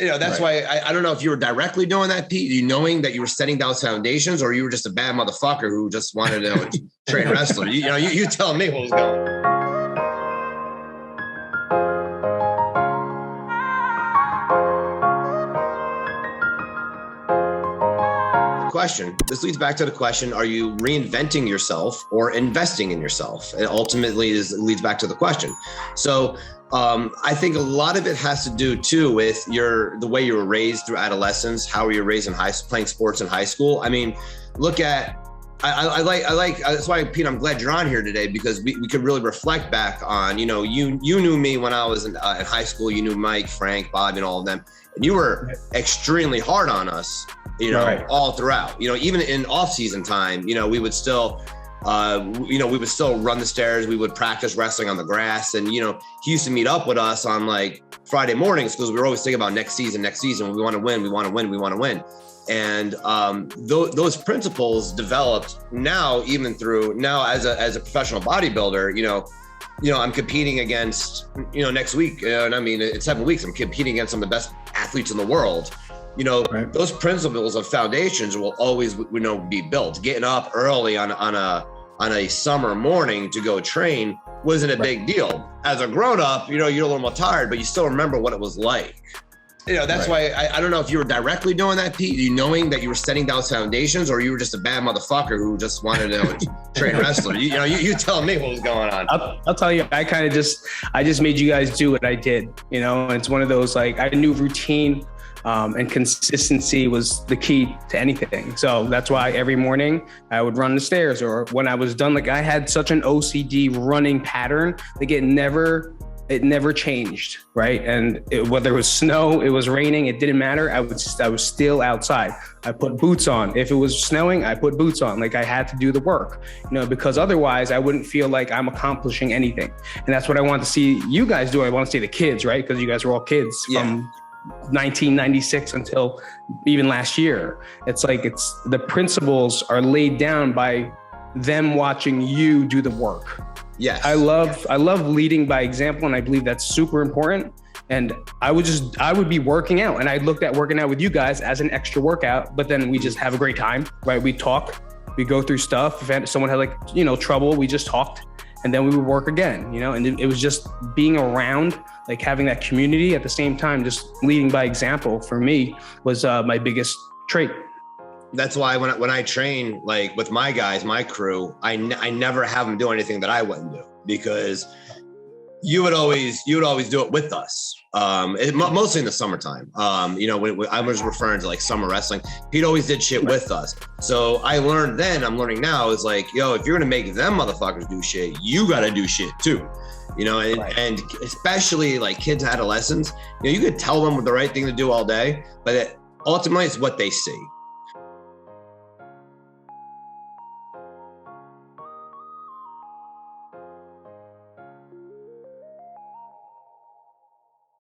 That's why I don't know if you were directly doing that, Pete, you knowing that you were setting down foundations, or you were just a bad motherfucker who just wanted to train wrestler. You tell me what was going on. Question. This leads back to the question, are you reinventing yourself or investing in yourself? And ultimately leads back to the question. So I think a lot of it has to do too with the way you were raised through adolescence. How were you raised in playing sports in high school? I mean, look at, I like, that's why, Pete, I'm glad you're on here today, because we could really reflect back on, you knew me when I was in high school, you knew Mike, Frank, Bob, and all of them. And you were extremely hard on us, all throughout, even in off season time, we would still, we would still run the stairs. We would practice wrestling on the grass. And, he used to meet up with us on like Friday mornings, because we were always thinking about next season. We want to win. And those principles developed now, even through now as a professional bodybuilder, I'm competing against, next week, and I mean, it's 7 weeks, I'm competing against some of the best athletes in the world. Those principles of foundations will always, be built. Getting up early on a summer morning to go train wasn't a big deal. As a grown up, you're a little more tired, but you still remember what it was like. That's why I don't know if you were directly doing that, Pete, you knowing that you were setting down foundations, or you were just a bad motherfucker who just wanted to train wrestler. You tell me what was going on. I'll tell you, I just made you guys do what I did, and it's one of those, like, I knew routine and consistency was the key to anything. So that's why every morning I would run the stairs, or when I was done, like, I had such an OCD running pattern, like it never changed, right? And whether it was snow, it was raining, it didn't matter. I was still outside. I put boots on. If it was snowing, I put boots on. Like, I had to do the work, because otherwise I wouldn't feel like I'm accomplishing anything. And that's what I want to see you guys do. I want to see the kids, right? Because you guys were all kids from 1996 until even last year. It's like, the principles are laid down by them watching you do the work. Yes. I love leading by example, and I believe that's super important. And I would be working out, and I looked at working out with you guys as an extra workout, but then we just have a great time, right? We talk, we go through stuff. If someone had trouble, we just talked, and then we would work again, and it was just being around, like having that community at the same time, just leading by example for me was my biggest trait. That's why when I train, like with my guys, my crew, I never have them do anything that I wouldn't do, because you would always do it with us. Mostly in the summertime. When I was referring to like summer wrestling, Pete always did shit with us. So I learned then, I'm learning now, is like, if you're going to make them motherfuckers do shit, you got to do shit too. And especially like kids, adolescents, you could tell them the right thing to do all day, but ultimately it's what they see.